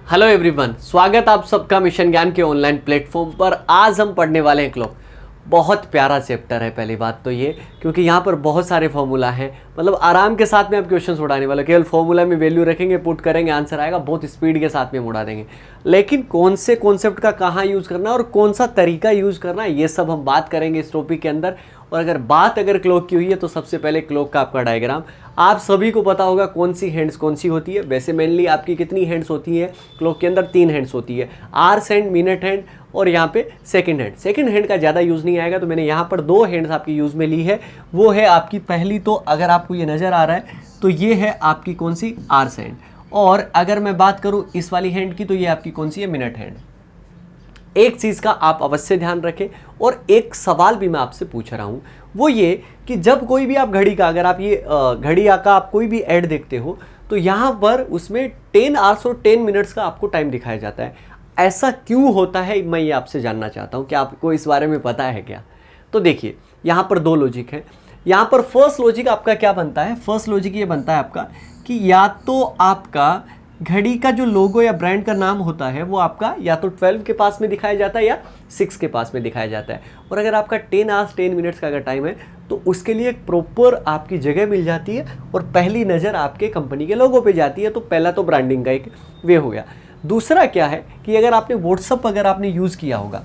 Hello everyone, स्वागत आप सबका मिशन ज्ञान के ऑनलाइन प्लेटफॉर्म पर। आज हम पढ़ने वाले हैं क्लॉक। बहुत प्यारा चैप्टर है पहली बात तो ये, क्योंकि यहाँ पर बहुत सारे फॉर्मूला हैं। मतलब आराम के साथ में आप क्वेश्चन उड़ाने वाले, केवल फॉर्मूला में वैल्यू रखेंगे, पुट करेंगे, आंसर आएगा, बहुत स्पीड के साथ में हम उड़ा देंगे। लेकिन कौन से कॉन्सेप्ट का कहाँ यूज़ करना और कौन सा तरीका यूज़ करना, ये सब हम बात करेंगे इस टॉपिक के अंदर। और अगर बात क्लॉक की हुई है तो सबसे पहले क्लॉक का आपका डायग्राम आप सभी को पता होगा कौन सी हैंड्स कौन सी होती है। वैसे मेनली आपकी कितनी हैंड्स होती है क्लॉक के अंदर? 3 हैंड्स होती है, आवर्स हैंड, मिनट हैंड और यहाँ पे सेकंड हैंड। सेकंड हैंड का ज़्यादा यूज़ नहीं आएगा, तो मैंने यहाँ पर 2 हैंड्स आपकी यूज़ में ली है। वो है आपकी पहली, तो अगर आपको ये नज़र आ रहा है तो ये है आपकी कौन सी? Hours hand. और अगर मैं बात करूँ इस वाली हैंड की तो ये आपकी कौन सी है? Minute hand. एक चीज़ का आप अवश्य ध्यान रखें, और एक सवाल भी मैं आपसे पूछ रहा हूँ, वो ये कि जब कोई भी आप घड़ी का, अगर आप ये घड़ी का आप कोई भी ऐड देखते हो तो यहाँ पर उसमें 10 आवर्स और 10 मिनट्स का आपको टाइम दिखाया जाता है। ऐसा क्यों होता है, मैं ये आपसे जानना चाहता हूँ कि आपको इस बारे में पता है क्या? तो देखिए, यहाँ पर 2 लॉजिक है। यहाँ पर फर्स्ट लॉजिक आपका क्या बनता है? फर्स्ट लॉजिक ये बनता है आपका कि या तो आपका घड़ी का जो लोगो या ब्रांड का नाम होता है वो आपका या तो 12 के पास में दिखाया जाता है या 6 के पास में दिखाया जाता है। और अगर आपका 10 आवर्स 10 मिनट्स का अगर टाइम है तो उसके लिए एक प्रॉपर आपकी जगह मिल जाती है और पहली नज़र आपके कंपनी के लोगो पे जाती है। तो पहला तो ब्रांडिंग का एक वे हो गया। दूसरा क्या है कि अगर आपने व्हाट्सअप अगर आपने यूज़ किया होगा,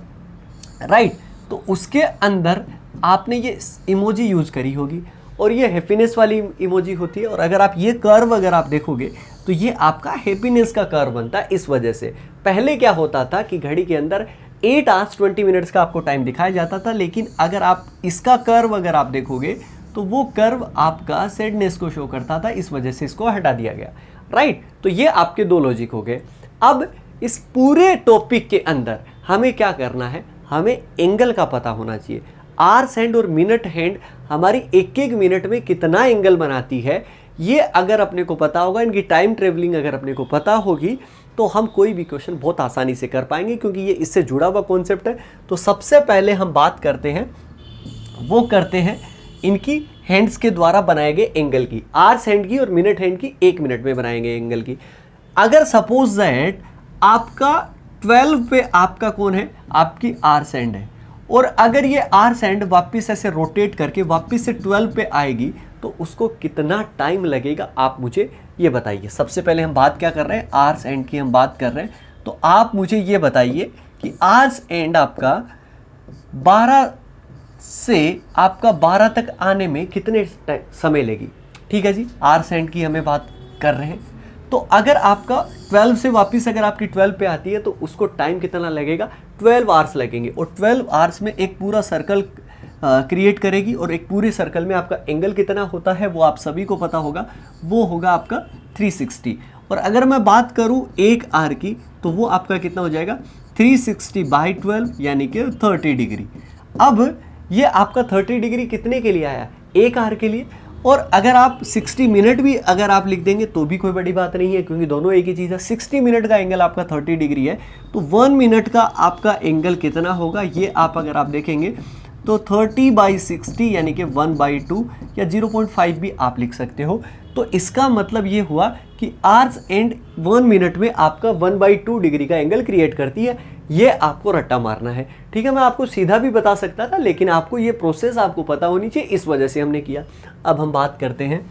राइट, तो उसके अंदर आपने ये इमोजी यूज़ करी होगी और ये हैप्पीनेस वाली इमोजी होती है। और अगर आप ये कर्व अगर आप देखोगे तो ये आपका हैप्पीनेस का कर्व बनता है। इस वजह से पहले क्या होता था कि घड़ी के अंदर 8 आवर्स 20 मिनट्स का आपको टाइम दिखाया जाता था, लेकिन अगर आप इसका कर्व अगर आप देखोगे तो वो कर्व आपका सैडनेस को शो करता था। इस वजह से इसको हटा दिया गया, राइट। तो ये आपके 2 लॉजिक हो गए। अब इस पूरे टॉपिक के अंदर हमें क्या करना है? हमें एंगल का पता होना चाहिए। आवर्स हैंड और मिनट हैंड हमारी एक एक मिनट में कितना एंगल बनाती है, ये अगर अपने को पता होगा, इनकी टाइम ट्रेवलिंग अगर अपने को पता होगी तो हम कोई भी क्वेश्चन बहुत आसानी से कर पाएंगे, क्योंकि ये इससे जुड़ा हुआ कॉन्सेप्ट है। तो सबसे पहले हम बात करते हैं, वो करते हैं इनकी हैंड्स के द्वारा बनाए गए एंगल की। आवर्स हैंड की और मिनट हैंड की 1 मिनट में बनाएंगे एंगल की। अगर सपोज दैट आपका 12 पे आपका कौन है? आपकी आवर्स हैंड है, और अगर ये आवर्स हैंड वापस ऐसे रोटेट करके वापस से 12 पे आएगी तो उसको कितना टाइम लगेगा, आप मुझे ये बताइए। सबसे पहले हम बात क्या कर रहे हैं? आवर्स एंड की हम बात कर रहे हैं। तो आप मुझे ये बताइए कि आवर्स एंड आपका 12 से आपका 12 तक आने में कितने समय लेगी? ठीक है जी, आवर्स एंड की हमें बात कर रहे हैं। तो अगर आपका 12 से वापस अगर आपकी 12 पे आती है तो उसको टाइम कितना लगेगा? 12 आवर्स लगेंगे। और 12 आवर्स में एक पूरा सर्कल क्रिएट करेगी, और एक पूरे सर्कल में आपका एंगल कितना होता है वो आप सभी को पता होगा, वो होगा आपका 360। और अगर मैं बात करूं 1 आवर की तो वो आपका कितना हो जाएगा? 360/12 यानी कि 30 डिग्री। अब ये आपका 30 डिग्री कितने के लिए आया? 1 आवर के लिए। और अगर आप 60 मिनट भी अगर आप लिख देंगे तो भी कोई बड़ी बात नहीं है, क्योंकि दोनों एक ही चीज़ है। 60 मिनट का एंगल आपका 30 डिग्री है, तो 1 मिनट का आपका एंगल कितना होगा? ये आप अगर आप देखेंगे तो 30/60 यानी कि 1/2 या 0.5 भी आप लिख सकते हो। तो इसका मतलब ये हुआ कि आवर्स एंड 1 मिनट में आपका 1/2 डिग्री का एंगल क्रिएट करती है। ये आपको रट्टा मारना है, ठीक है। मैं आपको सीधा भी बता सकता था, लेकिन आपको ये प्रोसेस आपको पता होनी चाहिए, इस वजह से हमने किया। अब हम बात करते हैं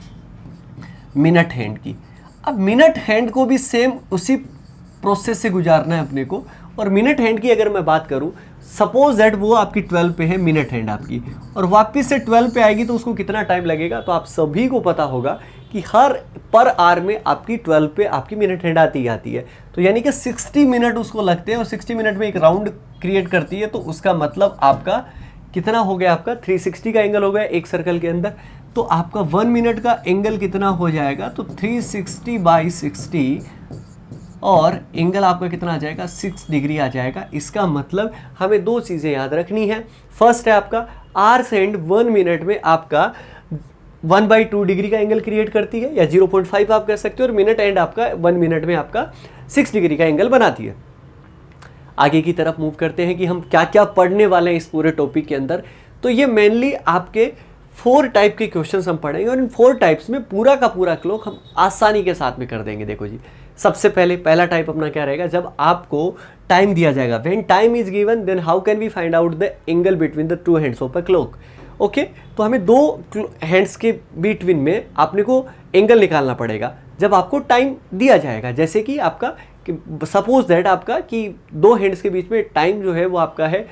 मिनट हैंड की। अब मिनट हैंड को भी सेम उसी प्रोसेस से गुजारना है अपने को। और मिनट हैंड की अगर मैं बात करूं, सपोज दैट वो आपकी 12 पे है मिनट हैंड आपकी, और वापस से 12 पे आएगी तो उसको कितना टाइम लगेगा? तो आप सभी को पता होगा कि हर पर आवर में आपकी 12 पे आपकी मिनट हैंड आती है। तो यानी कि 60 मिनट उसको लगते हैं, और 60 मिनट में एक राउंड क्रिएट करती है। तो उसका मतलब आपका कितना हो गया? आपका 360 का एंगल हो गया एक सर्कल के अंदर। तो आपका 1 मिनट का एंगल कितना हो जाएगा? तो 360/60, और एंगल आपका कितना आ जाएगा? 6 डिग्री आ जाएगा। इसका मतलब हमें 2 चीज़ें याद रखनी है। फर्स्ट है आपका आवर्स एंड 1 मिनट में आपका 1/2 डिग्री का एंगल क्रिएट करती है, या 0.5 आप कह सकते हो, और मिनट एंड आपका 1 मिनट में आपका 6 डिग्री का एंगल बनाती है। आगे की तरफ मूव करते हैं कि हम क्या क्या पढ़ने वाले हैं इस पूरे टॉपिक के अंदर। तो ये मेनली आपके 4 टाइप के क्वेश्चंस हम पढ़ेंगे, और इन 4 टाइप्स में पूरा का पूरा क्लॉक हम आसानी के साथ में कर देंगे। देखो जी, सबसे पहले पहला टाइप अपना क्या रहेगा, जब आपको टाइम दिया जाएगा, when time is given then how can we find out the angle between the two hands of a clock. Okay, तो हमें दो हैंड्स के बिटवीन में आपने को एंगल निकालना पड़ेगा जब आपको टाइम दिया जाएगा। जैसे कि आपका सपोज दैट आपका कि दो हैंड्स के बीच में टाइम जो है वो आपका है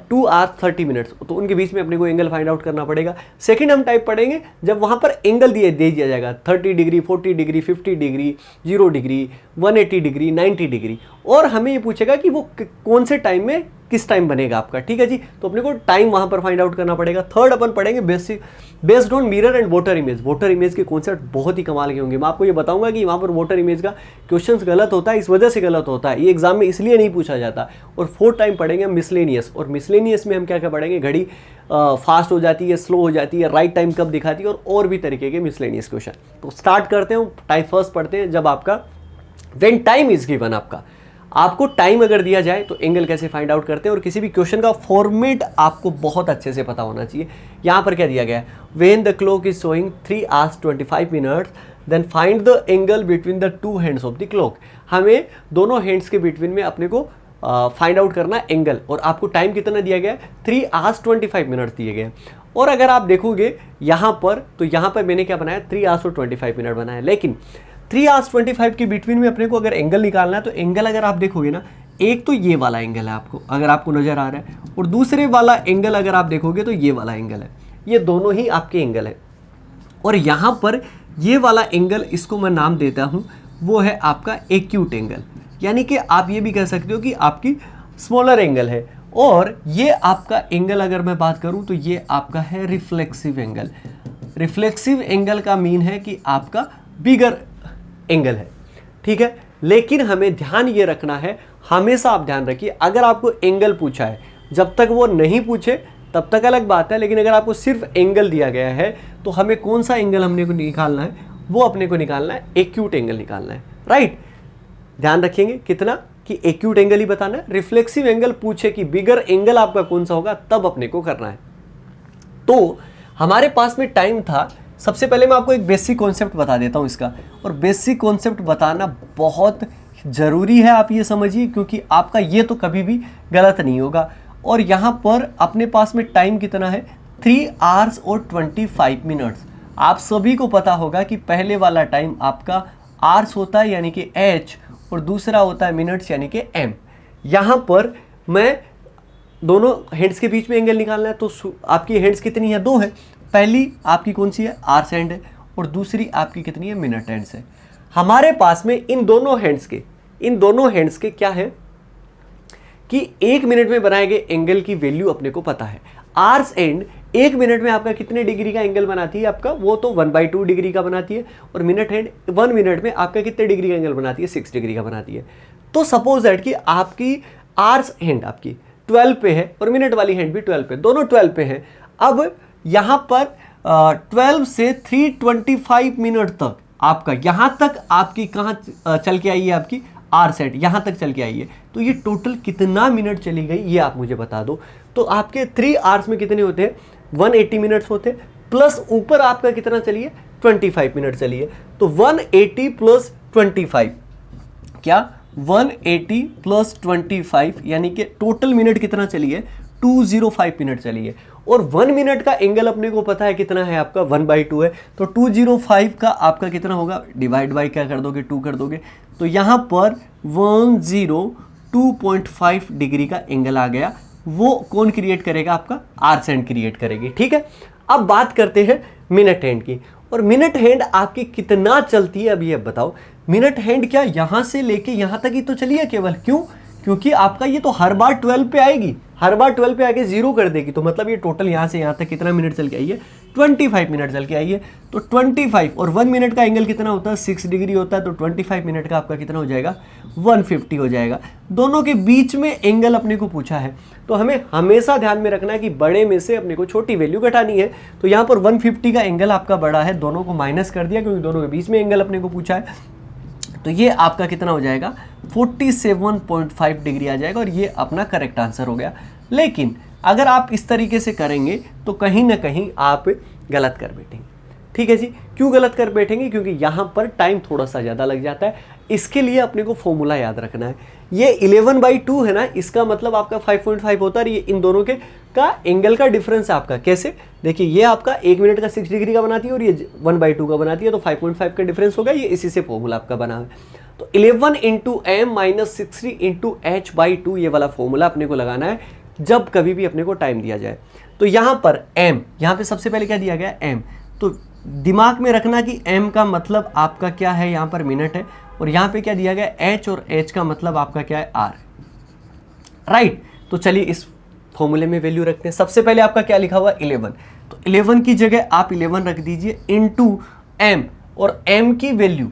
2 hours 30 minutes, तो उनके बीच में अपने को एंगल फाइंड आउट करना पड़ेगा। सेकंड हम टाइप पढ़ेंगे जब वहाँ पर एंगल दे दिया जाएगा 30 degree, 40 degree, 50 degree, 0 degree, 180 degree, 90 degree, और हमें ये पूछेगा कि वो कौन से टाइम में किस टाइम बनेगा आपका। ठीक है जी, तो अपने को टाइम वहाँ पर फाइंड आउट करना पड़ेगा। थर्ड अपन पढ़ेंगे based on mirror and voter image. Voter image के कॉन्सेप्ट बहुत ही कमाल के होंगे। मैं आपको ये बताऊंगा कि वहाँ पर वोटर इमेज का क्वेश्चंस गलत होता है, इस वजह से गलत होता है, ये एग्जाम में इसलिए नहीं पूछा जाता। और फोर्थ टाइम पढ़ेंगे हम मिसलेनियस, और मिसलेनियस में हम क्या क्या पढ़ेंगे, घड़ी फास्ट हो जाती है, स्लो हो जाती है, राइट टाइम कब दिखाती है, और भी तरीके के मिसलेनियस क्वेश्चन। तो स्टार्ट करते हैं, टाइप फर्स्ट पढ़ते हैं। जब आपका व्हेन टाइम इज गिवन, आपको टाइम अगर दिया जाए तो एंगल कैसे फाइंड आउट करते हैं, और किसी भी क्वेश्चन का फॉर्मेट आपको बहुत अच्छे से पता होना चाहिए। यहाँ पर क्या दिया गया है, when the clock is showing 3 hours 25 minutes then find the angle between the two hands of the clock. हमें दोनों हैंड्स के बिटवीन में अपने को फाइंड आउट करना एंगल, और आपको टाइम कितना दिया गया है, 3 hours 25 minutes दिए गए। और अगर आप देखोगे यहाँ पर, तो यहाँ पर मैंने क्या बनाया, 3 hours और 25 minutes बनाया, लेकिन 3 hours 25 के बिटवीन में अपने को अगर एंगल निकालना है तो एंगल अगर आप देखोगे ना, एक तो ये वाला एंगल है आपको, अगर आपको नजर आ रहा है, और दूसरे वाला एंगल अगर आप देखोगे तो ये वाला एंगल है। ये दोनों ही आपके एंगल है, और यहाँ पर ये वाला एंगल, इसको मैं नाम देता हूँ, वो है आपका एक्यूट एंगल, यानी कि आप ये भी कह सकते हो कि आपकी स्मॉलर एंगल है। और ये आपका एंगल अगर मैं बात करूँ तो ये आपका है रिफ्लेक्सिव एंगल। रिफ्लेक्सिव एंगल का मीन है कि आपका बिगर एंगल है। ठीक है, लेकिन हमें ध्यान ये रखना है, हमेशा आप ध्यान रखिए, अगर आपको एंगल पूछा है, जब तक वो नहीं पूछे तब तक अलग बात है, लेकिन अगर आपको सिर्फ एंगल दिया गया है तो हमें कौन सा एंगल हमने को निकालना है, वो अपने को निकालना है एक्यूट एंगल निकालना है। राइट, ध्यान रखेंगे कितना कि एक्यूट एंगल ही बताना है। रिफ्लेक्सिव एंगल पूछे कि बिगर एंगल आपका कौन सा होगा, तब अपने को करना है। तो हमारे पास में टाइम था। सबसे पहले मैं आपको एक बेसिक कॉन्सेप्ट बता देता हूँ इसका, और बेसिक कॉन्सेप्ट बताना बहुत ज़रूरी है, आप ये समझिए, क्योंकि आपका ये तो कभी भी गलत नहीं होगा। और यहाँ पर अपने पास में टाइम कितना है, 3 hours और 25 minutes। आप सभी को पता होगा कि पहले वाला टाइम आपका आवर्स होता है यानी कि H, और दूसरा होता है मिनट्स यानी कि M। यहाँ पर मैं दोनों हैंड्स के बीच में एंगल निकालना है, तो आपकी हैंड्स कितनी है, 2 है। पहली आपकी कौन सी है, आर्स हैंड है, और दूसरी आपकी कितनी है, मिनट हैंड्स है। हमारे पास में इन दोनों हैंड्स के क्या है कि 1 मिनट में बनाए गए एंगल की वैल्यू अपने को पता है। आर्स एंड 1 मिनट में आपका कितने डिग्री का एंगल बनाती है, आपका वो तो 1/2 डिग्री का बनाती है, और मिनट हैंड 1 मिनट में आपका कितने डिग्री का एंगल बनाती है, 6 डिग्री का बनाती है। तो सपोज दैट कि आपकी आर्स हैंड आपकी 12 पे है, और मिनट वाली हैंड भी 12 पे, दोनों 12 पे है। अब यहाँ पर 12 से 325 मिनट तक आपका, यहाँ तक आपकी कहाँ चल के आई है, आपकी आर सेट यहाँ तक चल के आई है। तो ये टोटल कितना मिनट चली गई, ये आप मुझे बता दो। तो आपके 3 hours में कितने होते हैं, 180 मिनट्स होते हैं, प्लस ऊपर आपका कितना चलिए, 25 मिनट चलिए। तो 180 प्लस 25 क्या, 180 प्लस 25 यानी कि टोटल मिनट कितना चलिए, 205 मिनट चलिए। और 1 मिनट का एंगल अपने को पता है कितना है, आपका 1/2 है। तो 205 का आपका कितना होगा, डिवाइड बाई क्या कर दोगे, 2 कर दोगे। तो यहाँ पर 102.5 डिग्री का एंगल आ गया। वो कौन क्रिएट करेगा, आपका आर्स हैंड क्रिएट करेगी। ठीक है, अब बात करते हैं मिनट हैंड की। और मिनट हैंड आपकी कितना चलती है, अभी अब बताओ। मिनट हैंड क्या यहाँ से लेके यहाँ तक ही तो चलिए केवल, क्यों, क्योंकि आपका ये तो हर बार 12 पे आएगी, हर बार 12 पे आके 0 कर देगी। तो मतलब ये टोटल यहाँ से यहाँ तक कितना मिनट चल के आई है, 25 मिनट चल के आई है। तो 25 और 1 मिनट का एंगल कितना होता है, 6 डिग्री होता है। तो 25 मिनट का आपका कितना हो जाएगा, 150 हो जाएगा। दोनों के बीच में एंगल अपने को पूछा है, तो हमें हमेशा ध्यान में रखना है कि बड़े में से अपने को छोटी वैल्यू घटानी है। तो यहाँ पर 150 का एंगल आपका बड़ा है, दोनों को माइनस कर दिया क्योंकि दोनों के बीच में एंगल अपने को पूछा है। तो ये आपका कितना हो जाएगा, 47.5 डिग्री आ जाएगा, और ये अपना करेक्ट आंसर हो गया। लेकिन अगर आप इस तरीके से करेंगे तो कहीं ना कहीं आप गलत कर बैठेंगे। ठीक है जी, क्यों गलत कर बैठेंगे, क्योंकि यहाँ पर टाइम थोड़ा सा ज़्यादा लग जाता है। इसके लिए अपने को फॉर्मूला याद रखना है। ये 11/2 है ना, इसका मतलब आपका 5.5 होता है और ये इन दोनों के का एंगल का डिफरेंस है आपका। कैसे? देखिए ये आपका 1 मिनट का 6 डिग्री का बनाती है और ये 1/2 का बनाती है, तो 5.5 का डिफरेंस होगा, ये इसी से फॉर्मूला आपका बना है। तो 11 × m - 60 × h/2 ये वाला फॉर्मूला अपने को लगाना है जब कभी भी अपने को टाइम दिया जाए। तो यहाँ पर m, यहाँ पे सबसे पहले क्या दिया गया है? m। तो दिमाग में रखना कि m का मतलब आपका क्या है, यहाँ पर मिनट है, और यहाँ पे क्या दिया गया है? h, और h का मतलब आपका क्या है? r, right. तो चलिए इस फॉर्मूले में वैल्यू रखते हैं। सबसे पहले आपका क्या लिखा हुआ? 11। तो 11 की जगह आप 11 रख दीजिए इंटू m, और m की वैल्यू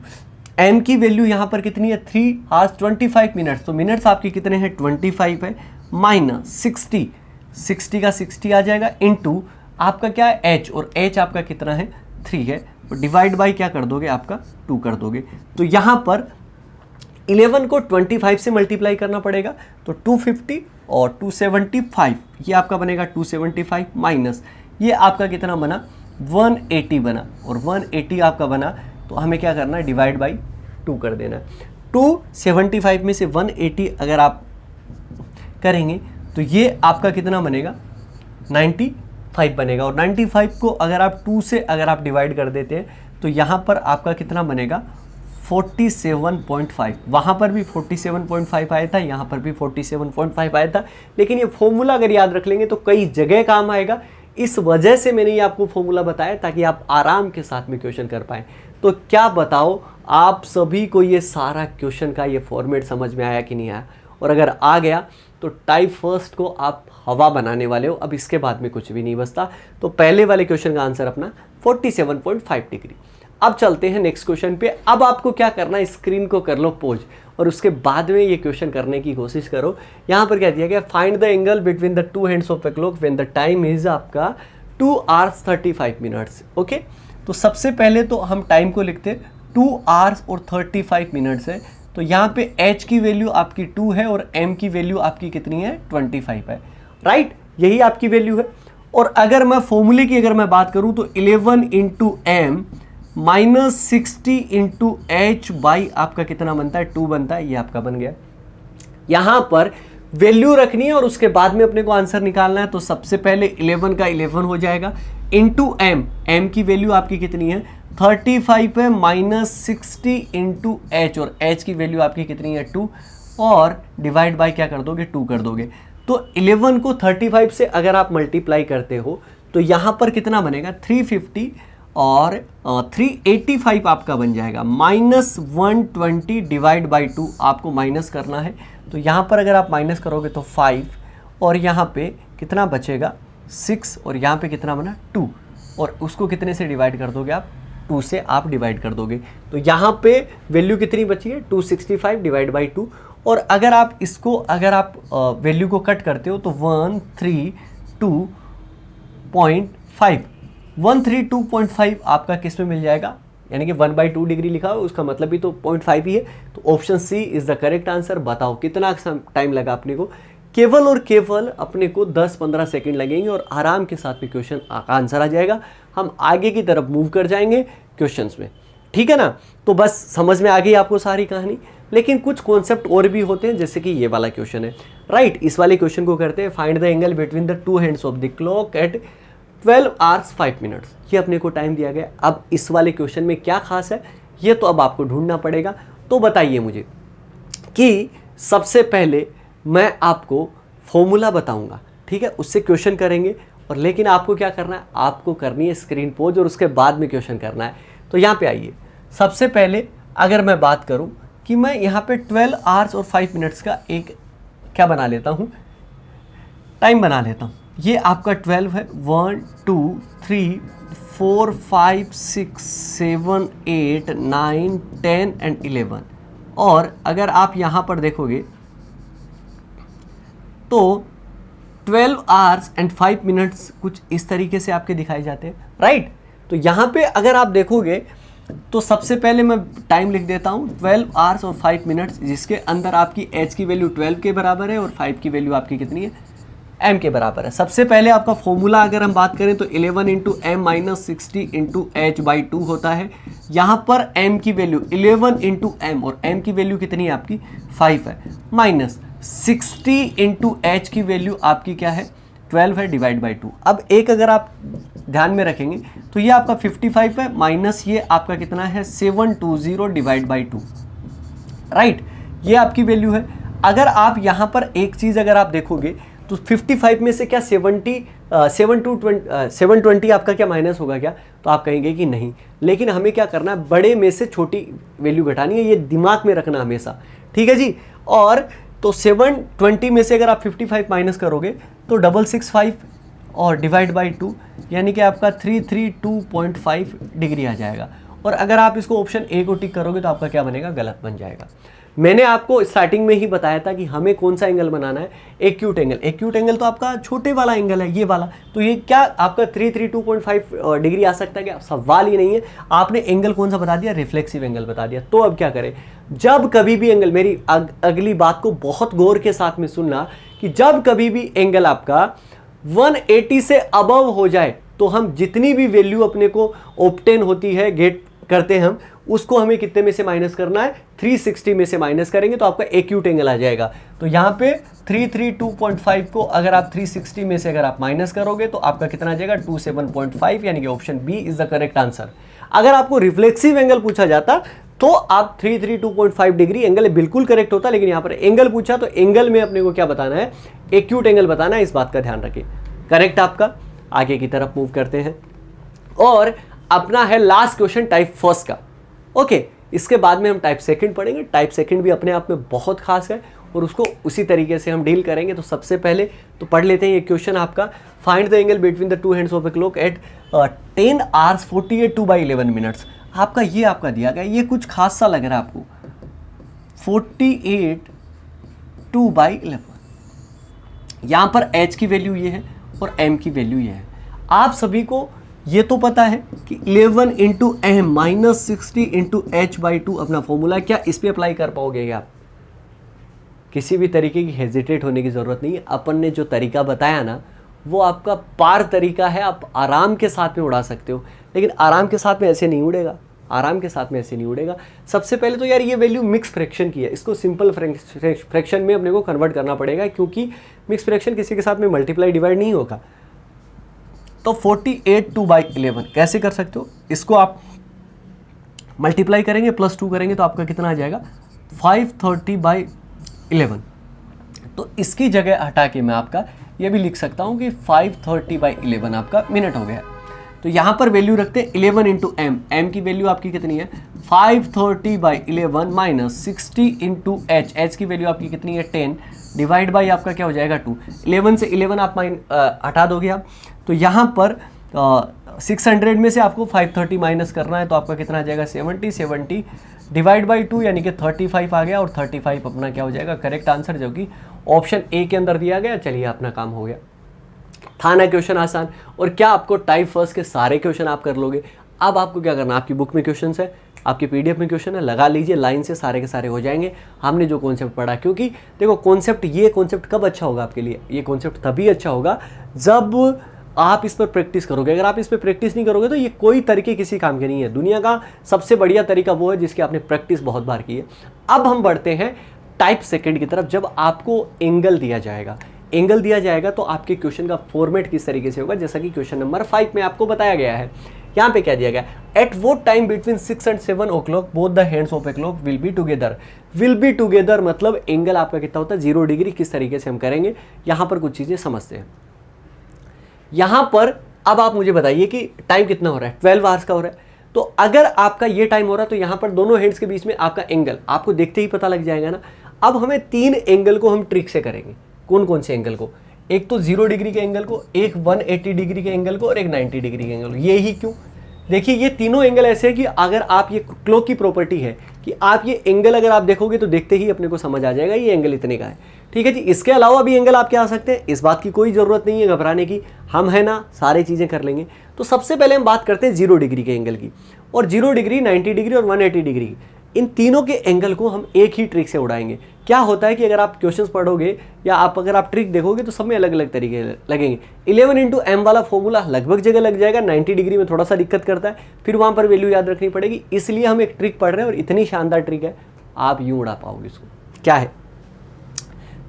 यहाँ पर कितनी है? 3 hours 25 मिनट्स। तो मिनट्स आपके कितने हैं? 25 है, माइनस 60 का 60 आ जाएगा, इंटू आपका क्या है? h, और h आपका कितना है? 3 है, और डिवाइड बाई क्या कर दोगे? आपका 2 कर दोगे। तो यहाँ पर 11 को 25 से मल्टीप्लाई करना पड़ेगा, तो 250 और 275, ये आपका बनेगा 275, माइनस ये आपका कितना बना? 180 बना, और 180 आपका बना, तो हमें क्या करना है? डिवाइड बाई 2 कर देना। 275 में से 180 अगर आप करेंगे तो ये आपका कितना बनेगा? 95 बनेगा, और 95 को अगर आप 2 से अगर आप डिवाइड कर देते हैं तो यहाँ पर आपका कितना बनेगा? 47.5। वहाँ पर भी 47.5 आया था, यहाँ पर भी 47.5 आया था, लेकिन ये फॉर्मूला अगर याद रख लेंगे तो कई जगह काम आएगा। इस वजह से मैंने ये आपको फॉर्मूला बताया ताकि आप आराम के साथ में क्वेश्चन कर पाएँ। तो क्या बताओ आप सभी को ये सारा क्वेश्चन का ये फॉर्मेट समझ में आया कि नहीं आया? और अगर आ गया तो टाइप फर्स्ट को आप हवा बनाने वाले हो, अब इसके बाद में कुछ भी नहीं बचता। तो पहले वाले क्वेश्चन का आंसर अपना 47.5 डिग्री। अब चलते हैं नेक्स्ट क्वेश्चन पे। अब आपको क्या करना है? स्क्रीन को कर लो पॉज, और उसके बाद में ये क्वेश्चन करने की कोशिश करो। यहाँ पर क्या दिया गया? Find the angle between the 2 hands of a clock when the time is आपका 2 hours 35 मिनट्स। ओके, तो सबसे पहले तो हम टाइम को लिखते हैं 2 hours और 35 मिनट्स है। तो यहाँ पे h की वैल्यू आपकी 2 है और m की वैल्यू आपकी कितनी है? 25 है, राइट। यही आपकी वैल्यू है। और अगर मैं फॉर्मूले की अगर मैं बात करूँ तो 11 × m माइनस 60 × h बाई आपका कितना बनता है? 2 बनता है, ये आपका बन गया। यहाँ पर वैल्यू रखनी है और उसके बाद में अपने को आंसर निकालना है। तो सबसे पहले 11 का 11 हो जाएगा, इंटू m की वैल्यू आपकी कितनी है? 35 है, माइनस 60 × h, और h की वैल्यू आपकी कितनी है? 2, और डिवाइड बाय क्या कर दोगे? 2 कर दोगे। तो 11 को 35 से अगर आप मल्टीप्लाई करते हो तो यहाँ पर कितना बनेगा? 350 और 385 आपका बन जाएगा, माइनस 120 डिवाइड बाई 2 आपको माइनस करना है। तो यहाँ पर अगर आप माइनस करोगे तो 5, और यहाँ पे कितना बचेगा? 6, और यहाँ पे कितना बना? 2, और उसको कितने से डिवाइड कर दोगे आप? 2 से आप डिवाइड कर दोगे। तो यहाँ पे वैल्यू कितनी बची है? 265 डिवाइड बाई 2। और अगर आप इसको अगर आप वैल्यू को कट करते हो तो 132.5 आपका किस में मिल जाएगा? यानी कि 1/2 डिग्री लिखा हो, उसका मतलब भी तो 0.5 ही है। तो option C is the correct answer. बताओ कितना टाइम लगा अपने को? केवल और केवल अपने को 10-15 सेकंड लगेंगे और आराम के साथ में क्वेश्चन आंसर आ जाएगा। हम आगे की तरफ मूव कर जाएंगे क्वेश्चंस में, ठीक है ना? तो बस समझ में आ गई आपको सारी कहानी। लेकिन कुछ कॉन्सेप्ट और भी होते हैं, जैसे कि ये वाला क्वेश्चन है, राइट। इस वाले क्वेश्चन को करते हैं, find the angle between the 2 hands of the clock at 12 hours 5 minutes। ये अपने को टाइम दिया गया। अब इस वाले क्वेश्चन में क्या खास है ये तो अब आपको ढूंढना पड़ेगा। तो बताइए मुझे कि सबसे पहले मैं आपको फॉर्मूला बताऊंगा, ठीक है, उससे क्वेश्चन करेंगे। और लेकिन आपको क्या करना है? आपको करनी है स्क्रीन पोज और उसके बाद में क्वेश्चन करना है। तो यहाँ पे आइए। सबसे पहले अगर मैं बात करूँ कि मैं यहाँ पे 12 hours और 5 minutes का एक क्या बना लेता हूँ? टाइम बना लेता हूँ। ये आपका 12 है, 1 2 3 4 5 6 7 8 9 10 एंड 11। और अगर आप यहाँ पर देखोगे तो 12 hours and 5 minutes कुछ इस तरीके से आपके दिखाए जाते हैं, राइट। तो यहाँ पे अगर आप देखोगे तो सबसे पहले मैं टाइम लिख देता हूँ 12 hours और 5 minutes, जिसके अंदर आपकी h की वैल्यू 12 के बराबर है और 5 की वैल्यू आपकी कितनी है? m के बराबर है। सबसे पहले आपका फॉर्मूला अगर हम बात करें तो 11 into M minus 60 into H by 2 होता है। यहाँ पर m की वैल्यू 11 इंटू एम और m की वैल्यू कितनी है आपकी 5 है, माइनस 60 इंटू एच की वैल्यू आपकी क्या है 12 है, डिवाइड बाई 2। अब एक अगर आप ध्यान में रखेंगे तो ये आपका 55 है, माइनस ये आपका कितना है 720 डिवाइड बाई 2, राइट। ये आपकी वैल्यू है। अगर आप यहाँ पर एक चीज़ अगर आप देखोगे तो 55 में से क्या 720 आपका क्या माइनस होगा क्या, तो आप कहेंगे कि नहीं। लेकिन हमें क्या करना है, बड़े में से छोटी वैल्यू घटानी है, ये दिमाग में रखना हमेशा, ठीक है जी। और तो 720 में से अगर आप 55 माइनस करोगे तो 665 और डिवाइड बाई 2 यानी कि आपका 332.5 डिग्री आ जाएगा। और अगर आप इसको ऑप्शन ए को टिक करोगे तो आपका क्या बनेगा, गलत बन जाएगा। मैंने आपको स्टार्टिंग में ही बताया था कि हमें कौन सा एंगल बनाना है, एक्यूट एंगल। एक्यूट एंगल तो आपका छोटे वाला एंगल है, ये वाला। तो ये क्या आपका 332.5 डिग्री आ सकता है क्या, सवाल ही नहीं है। आपने एंगल कौन सा बता दिया, रिफ्लेक्सिव एंगल बता दिया। तो अब क्या करें, जब कभी भी एंगल, मेरी अगली बात को बहुत गौर के साथ में सुनना, कि जब कभी भी एंगल आपका 180 से अबव हो जाए तो हम जितनी भी वैल्यू अपने को ऑब्टेन होती है, गेट करते हैं हम, उसको हमें कितने में से माइनस करना है, 360 में से माइनस करेंगे तो आपका एक्यूट एंगल आ जाएगा। तो यहाँ पे 332.5 को अगर आप 360 में से अगर आप माइनस करोगे तो आपका कितना आ जाएगा 27.5, यानी कि option B is the correct answer. अगर आपको रिफ्लेक्सिव एंगल पूछा जाता तो आप 332.5 डिग्री एंगल बिल्कुल करेक्ट होता, लेकिन यहाँ पर एंगल पूछा तो एंगल में अपने को क्या बताना है, एक्यूट एंगल बताना है। इस बात का ध्यान रखिए। करेक्ट आपका। आगे की तरफ मूव करते हैं और अपना है लास्ट क्वेश्चन टाइप फर्स्ट का। ओके, इसके बाद में हम टाइप सेकंड पढ़ेंगे। टाइप सेकंड भी अपने आप में बहुत खास है और उसको उसी तरीके से हम डील करेंगे। तो सबसे पहले तो पढ़ लेते हैं ये क्वेश्चन आपका, find the angle between the two hands of a clock at 10 hours 48 2/11 minutes. आपका ये आपका दिया गया, ये कुछ खास सा लग रहा है आपको, 48 2/11। यहाँ पर h की वैल्यू ये है और m की वैल्यू ये है। आप सभी को ये तो पता है कि 11 into M minus 60 into H by 2 अपना फॉर्मूला। क्या इस पे अप्लाई कर पाओगे आप? किसी भी तरीके की हेजिटेट होने की ज़रूरत नहीं है। अपन ने जो तरीका बताया ना वो आपका पार तरीका है, आप आराम के साथ में उड़ा सकते हो। लेकिन आराम के साथ में ऐसे नहीं उड़ेगा, आराम के साथ में ऐसे नहीं उड़ेगा। सबसे पहले तो यार ये वैल्यू मिक्स फ्रैक्शन की है, इसको सिंपल फ्रैक्शन में अपने को कन्वर्ट करना पड़ेगा, क्योंकि मिक्स फ्रैक्शन किसी के साथ में मल्टीप्लाई डिवाइड नहीं होगा। तो 48 2/11 कैसे कर सकते हो, इसको आप मल्टीप्लाई करेंगे प्लस 2 करेंगे तो आपका कितना आ जाएगा 530/11। तो इसकी जगह हटा के मैं आपका ये भी लिख सकता हूँ कि 530/11 आपका मिनट हो गया। तो यहाँ पर वैल्यू रखते हैं 11 इंटू एम। एम की वैल्यू आपकी कितनी है 530/11 माइनस 60 इंटू एच। एच की वैल्यू आपकी कितनी है 10 डिवाइड बाई आपका क्या हो जाएगा 2। 11 से 11 आप हटा दोगे आप, तो यहाँ पर 600 में से आपको 530 माइनस करना है तो आपका कितना आ जाएगा 70 डिवाइड बाई 2 यानी कि 35 आ गया। और 35 अपना क्या हो जाएगा करेक्ट आंसर, जो कि ऑप्शन ए के अंदर दिया गया। चलिए अपना काम हो गया। था ना क्वेश्चन आसान। और क्या आपको टाइप फर्स्ट के सारे क्वेश्चन आप कर लोगे? अब आपको क्या करना, आपकी बुक में क्वेश्चन है, आपकी पीडीएफ में क्वेश्चन है, लगा लीजिए लाइन से, सारे के सारे हो जाएंगे। हमने जो कॉन्सेप्ट पढ़ा, क्योंकि देखो कॉन्सेप्ट, ये कॉन्सेप्ट कब अच्छा होगा आपके लिए, ये कॉन्सेप्ट तभी अच्छा होगा जब आप इस पर प्रैक्टिस करोगे। अगर आप इस पर प्रैक्टिस नहीं करोगे तो ये कोई तरीके किसी काम के नहीं है। दुनिया का सबसे बढ़िया तरीका वो है जिसकी आपने प्रैक्टिस बहुत बार की है। अब हम बढ़ते हैं टाइप सेकंड की तरफ। जब आपको एंगल दिया जाएगा, एंगल दिया जाएगा तो आपके क्वेश्चन का फॉर्मेट किस तरीके से होगा, जैसा कि क्वेश्चन नंबर 5 में आपको बताया गया है। यहाँ पे क्या दिया गया, एट वो time between 6 and 7 o'clock both the hands of a clock will be together. Will be together मतलब एंगल आपका कितना होता है 0 डिग्री। किस तरीके से हम करेंगे, यहाँ पर कुछ चीज़ें समझते हैं। यहाँ पर अब आप मुझे बताइए कि टाइम कितना हो रहा है, 12 आवर्स का हो रहा है। तो अगर आपका ये टाइम हो रहा है तो यहाँ पर दोनों हैंड्स के बीच में आपका एंगल आपको देखते ही पता लग जाएगा ना। अब हमें 3 एंगल को हम ट्रिक से करेंगे। कौन कौन से एंगल को, एक तो 0 डिग्री के एंगल को, एक 180 डिग्री के एंगल को और एक 90 डिग्री के एंगल को। ये ही क्यों, देखिए ये तीनों एंगल ऐसे हैं कि अगर आप, ये क्लॉक की प्रॉपर्टी है कि आप ये एंगल अगर आप देखोगे तो देखते ही अपने को समझ आ जाएगा ये एंगल इतने का है। ठीक है जी। इसके अलावा भी एंगल आपके आ सकते हैं, इस बात की कोई ज़रूरत नहीं है घबराने की, हम है ना सारी चीज़ें कर लेंगे। तो सबसे पहले हम बात करते हैं 0 डिग्री के एंगल की। और 0 डिग्री, 90 डिग्री और 180 डिग्री। इन तीनों के एंगल को हम एक ही ट्रिक से उड़ाएंगे। क्या होता है कि अगर आप क्वेश्चंस पढ़ोगे या अगर आप ट्रिक देखोगे तो सब में अलग अलग तरीके लगेंगे। 11 इंटू एम वाला फॉर्मूला लगभग जगह लग जाएगा, 90 डिग्री में थोड़ा सा दिक्कत करता है, फिर वहाँ पर वैल्यू याद रखनी पड़ेगी। इसलिए हम एक ट्रिक पढ़ रहे हैं और इतनी शानदार ट्रिक है आप यूँ उड़ा पाओगे इसको। क्या है,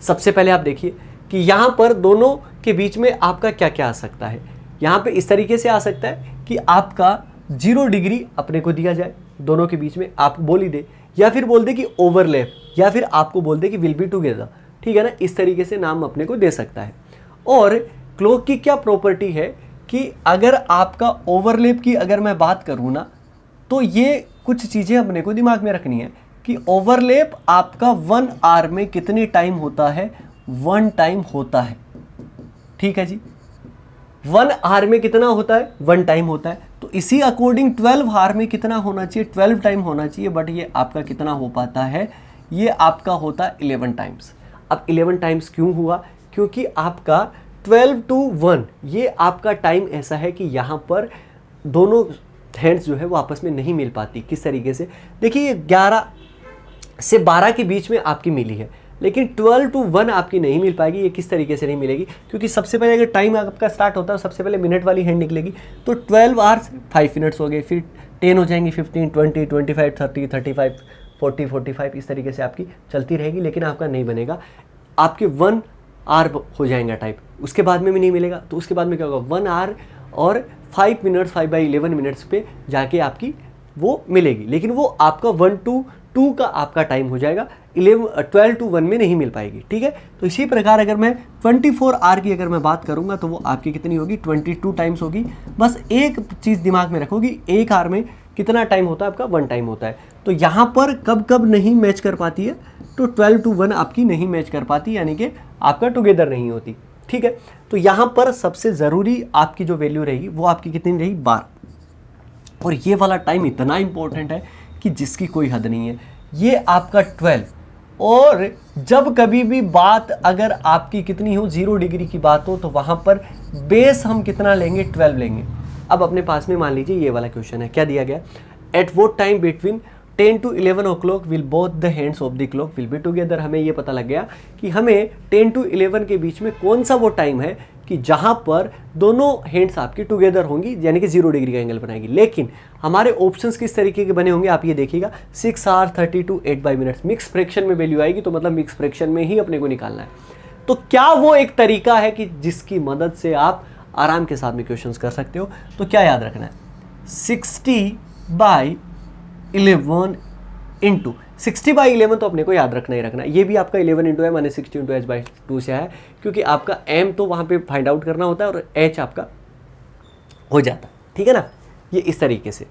सबसे पहले आप देखिए कि यहाँ पर दोनों के बीच में आपका क्या क्या आ सकता है। यहाँ पे इस तरीके से आ सकता है कि आपका 0 डिग्री अपने को दिया जाए, दोनों के बीच में आप बोल ही दे, या फिर बोल दे कि ओवरलैप, या फिर आपको बोल दे कि विल बी टुगेदर, ठीक है ना। इस तरीके से नाम अपने को दे सकता है। और क्लॉक की क्या प्रॉपर्टी है कि अगर आपका ओवरलैप की अगर मैं बात करूँ ना, तो ये कुछ चीज़ें अपने को दिमाग में रखनी है कि ओवरलैप आपका 1 आवर में कितने टाइम होता है, 1 टाइम होता है, ठीक है जी। 1 आवर में कितना होता है, 1 टाइम होता है। तो इसी अकॉर्डिंग 12 आवर में कितना होना चाहिए, 12 टाइम होना चाहिए। बट ये आपका कितना हो पाता है, ये आपका होता है 11 टाइम्स। अब 11 टाइम्स क्यों हुआ, क्योंकि आपका 12 to 1 ये आपका टाइम ऐसा है कि यहाँ पर दोनों हैंड्स जो है वो आपस में नहीं मिल पाती। किस तरीके से, देखिए ये 11 से 12 के बीच में आपकी मिली है, लेकिन 12 to 1 आपकी नहीं मिल पाएगी। ये किस तरीके से नहीं मिलेगी, क्योंकि सबसे पहले अगर टाइम आपका स्टार्ट होता है सबसे पहले मिनट वाली हैंड निकलेगी, तो 12 आवर्स 5 मिनट्स हो गए, फिर 10 हो जाएंगी, 15, 20, 25, 30, 35, 40, 45 इस तरीके से आपकी चलती रहेगी। लेकिन आपका नहीं बनेगा, आपके 1 आवर हो जाएगा टाइप, उसके बाद में भी नहीं मिलेगा। तो उसके बाद में क्या होगा, 1 आवर और 5 मिनट्स, 5/11 मिनट्स पे जाके आपकी वो मिलेगी, लेकिन वो आपका 1 to 2 का आपका टाइम हो जाएगा, 12 to 1 में नहीं मिल पाएगी, ठीक है। तो इसी प्रकार अगर मैं 24 आवर की अगर मैं बात करूंगा तो वो आपकी कितनी होगी, 22 टाइम्स होगी। बस एक चीज़ दिमाग में रखोगी, 1 आवर में कितना टाइम होता है आपका, 1 टाइम होता है। तो यहाँ पर कब कब नहीं मैच कर पाती है, तो 12 to 1 आपकी नहीं मैच कर पाती, यानी कि आपका टुगेदर नहीं होती, ठीक है। तो यहाँ पर सबसे ज़रूरी आपकी जो वैल्यू रहेगी वो आपकी कितनी रहेगी, 12। और ये वाला टाइम इतना इंपॉर्टेंट है कि जिसकी कोई हद नहीं है। ये आपका 12, और जब कभी भी बात अगर आपकी कितनी हो, 0 डिग्री की बात हो, तो वहाँ पर बेस हम कितना लेंगे, 12 लेंगे। अब अपने पास में मान लीजिए ये वाला क्वेश्चन है, क्या दिया गया, at what time between 10 to 11 o'clock will both the hands of the clock will be together. हमें ये पता लग गया कि हमें 10 to 11 के बीच में कौन सा वो टाइम है कि जहाँ पर दोनों हैंड्स आपकी टुगेदर होंगी, यानी कि 0 डिग्री का एंगल बनाएगी। लेकिन हमारे ऑप्शंस किस तरीके के बने होंगे आप ये देखिएगा, 6 आवर 32 8 मिनट्स, मिक्स फ्रैक्शन में वैल्यू आएगी, तो मतलब मिक्स फ्रैक्शन में ही अपने को निकालना है। तो क्या वो एक तरीका है कि जिसकी मदद से आप आराम के साथ में क्वेश्चंस कर सकते हो। तो क्या याद रखना है, 60/11 इंटू 60/11 तो अपने को याद रखना ही रखना है। ये भी आपका 11 इंटू है, माने 60 इंटू h/2 से है, क्योंकि आपका m तो वहाँ पे फाइंड आउट करना होता है और h आपका हो जाता है, ठीक है ना। ये इस तरीके से,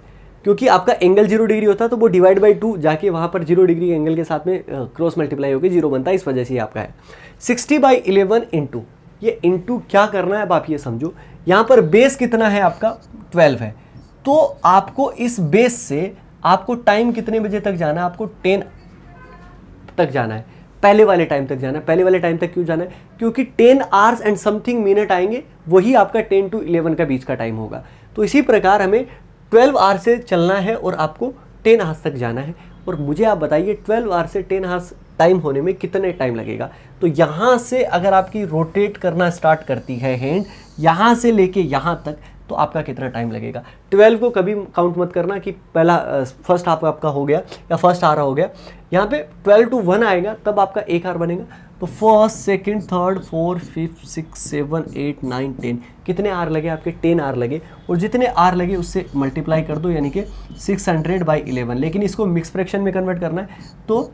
क्योंकि आपका एंगल 0 डिग्री होता है तो वो डिवाइड बाई 2 जाके वहाँ पर 0 डिग्री एंगल के साथ में क्रॉस मल्टीप्लाई होकर 0 बनता है, इस वजह से ये आपका है 60/11 इंटू, ये इंटू क्या करना है अब आप ये समझो, यहाँ पर बेस कितना है आपका 12 है, तो आपको इस बेस से आपको टाइम कितने बजे तक जाना है, आपको 10 तक जाना है, पहले वाले टाइम तक जाना है। पहले वाले टाइम तक क्यों जाना है, क्योंकि 10 आवर्स एंड समथिंग मिनट आएंगे, वही आपका 10 to 11 का बीच का टाइम होगा। तो इसी प्रकार हमें 12 आवर्स से चलना है और आपको 10 आवर्स तक जाना है। और मुझे आप बताइए 12 आवर्स से 10 आवर्स टाइम होने में कितने टाइम लगेगा। तो यहाँ से अगर आपकी रोटेट करना स्टार्ट करती है हैंड, यहाँ से लेके यहाँ तक, तो आपका कितना टाइम लगेगा। 12 को कभी काउंट मत करना कि पहला फर्स्ट हाफ आपका हो गया या फर्स्ट आवर हो गया, यहाँ पे 12 to 1 आएगा तब आपका 1 आवर बनेगा। तो first, second, third, fourth, fifth, 6, 7, 8, 9, 10 कितने आवर लगे आपके, 10 आवर लगे। और जितने आवर लगे उससे मल्टीप्लाई कर दो, यानी कि 600/11। लेकिन इसको मिक्स फ्रैक्शन में कन्वर्ट करना है तो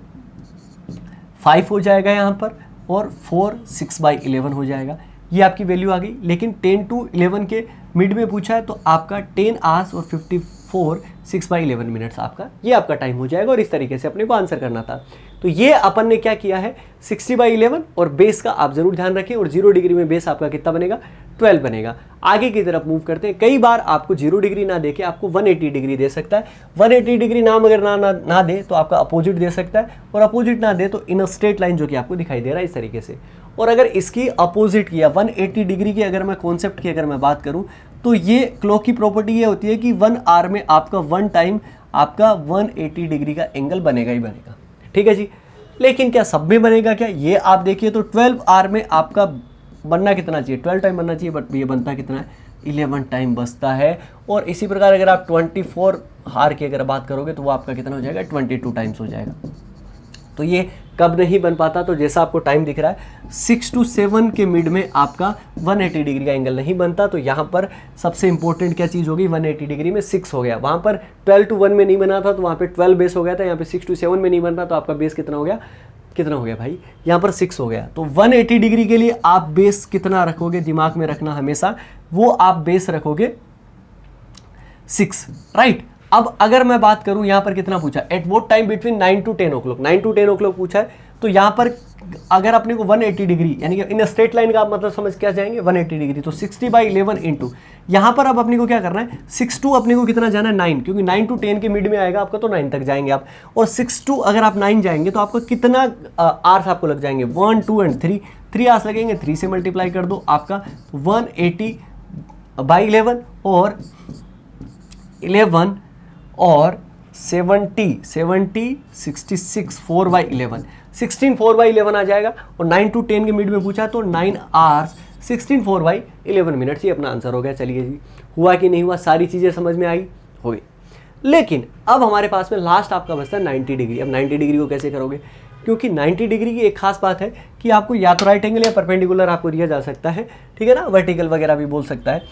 5 हो जाएगा यहाँ पर, और 4 6/11 हो जाएगा। ये आपकी वैल्यू आ गई। लेकिन 10 to 11 के मिड में पूछा है तो आपका 10 आवर्स और 54 6/11 मिनट्स आपका, ये आपका टाइम हो जाएगा। और इस तरीके से अपने को आंसर करना था। तो ये अपन ने क्या किया है, 60/11 और बेस का आप जरूर ध्यान रखें। और 0 डिग्री में बेस आपका कितना बनेगा, 12 बनेगा। आगे की तरफ मूव करते हैं। कई बार आपको 0 डिग्री ना देके आपको 180 डिग्री दे सकता है। 180 डिग्री नाम अगर ना दे तो आपका अपोजिट दे सकता है, और अपोजिट ना दे तो इन स्ट्रेट लाइन जो कि आपको दिखाई दे रहा है इस तरीके से। और अगर इसकी अपोजिट किया 180 डिग्री की अगर मैं कॉन्सेप्ट की अगर मैं बात करूं, तो ये क्लॉक की प्रॉपर्टी ये होती है कि 1 आवर में आपका 1 टाइम आपका 180 डिग्री का एंगल बनेगा ही बनेगा। ठीक है जी। लेकिन क्या सब में बनेगा क्या, ये आप देखिए तो 12 आवर में आपका बनना कितना चाहिए, 12 टाइम बनना चाहिए, बट ये बनता कितना है, 11 टाइम बचता है। और इसी प्रकार अगर आप 24 आवर की अगर बात करोगे तो वो आपका कितना हो जाएगा, 22 टाइम्स हो जाएगा। तो ये कब नहीं बन पाता, तो जैसा आपको टाइम दिख रहा है 6 to 7 के मिड में आपका 180 डिग्री का एंगल नहीं बनता। तो यहाँ पर सबसे इंपॉर्टेंट क्या चीज़ होगी, 180 डिग्री में 6 हो गया, वहाँ पर 12 to 1 में नहीं बना था तो वहाँ पे 12 बेस हो गया था, यहाँ पे 6 to 7 में नहीं बन रहा तो आपका बेस कितना हो गया, कितना हो गया भाई, यहाँ पर 6 हो गया। तो 180 डिग्री के लिए आप बेस कितना रखोगे, दिमाग में रखना हमेशा, वो आप बेस रखोगे 6, राइट। अब अगर मैं बात करूं यहाँ पर कितना पूछा, at what time between 9 to 10 o'clock, 9 to 10 o'clock पूछा है। तो यहाँ पर अगर अपने को 180 डिग्री यानी कि इन स्ट्रेट लाइन का आप मतलब समझ क्या जाएंगे, 180 डिग्री, तो 60/11 इंटू यहाँ पर अब अपने को क्या करना है, 6 to अपने को कितना जाना है 9, क्योंकि 9 to 10 के मिड में आएगा आपका तो 9 तक जाएंगे आप, और 6 to अगर आप 9 जाएंगे तो आपको कितना आवर्स आपको लग जाएंगे, 1 2 एंड 3 आवर्स लगेंगे, 3 से मल्टीप्लाई कर दो आपका 180/11 और 11 और 70 66 4/11, 16 4/11 आ जाएगा। और 9 to 10 के मिड में पूछा तो 9 आवर्स 16 4/11 मिनट्स, ये अपना आंसर हो गया। चलिए जी, हुआ कि नहीं हुआ, सारी चीज़ें समझ में आई, हो गई। लेकिन अब हमारे पास में लास्ट आपका बचता है 90 डिग्री। अब 90 डिग्री को कैसे करोगे, क्योंकि 90 डिग्री की एक खास बात है कि आपको या तो राइट एंगल या परपेंडिकुलर आपको दिया जा सकता है, ठीक है ना, वर्टिकल वगैरह भी बोल सकता है।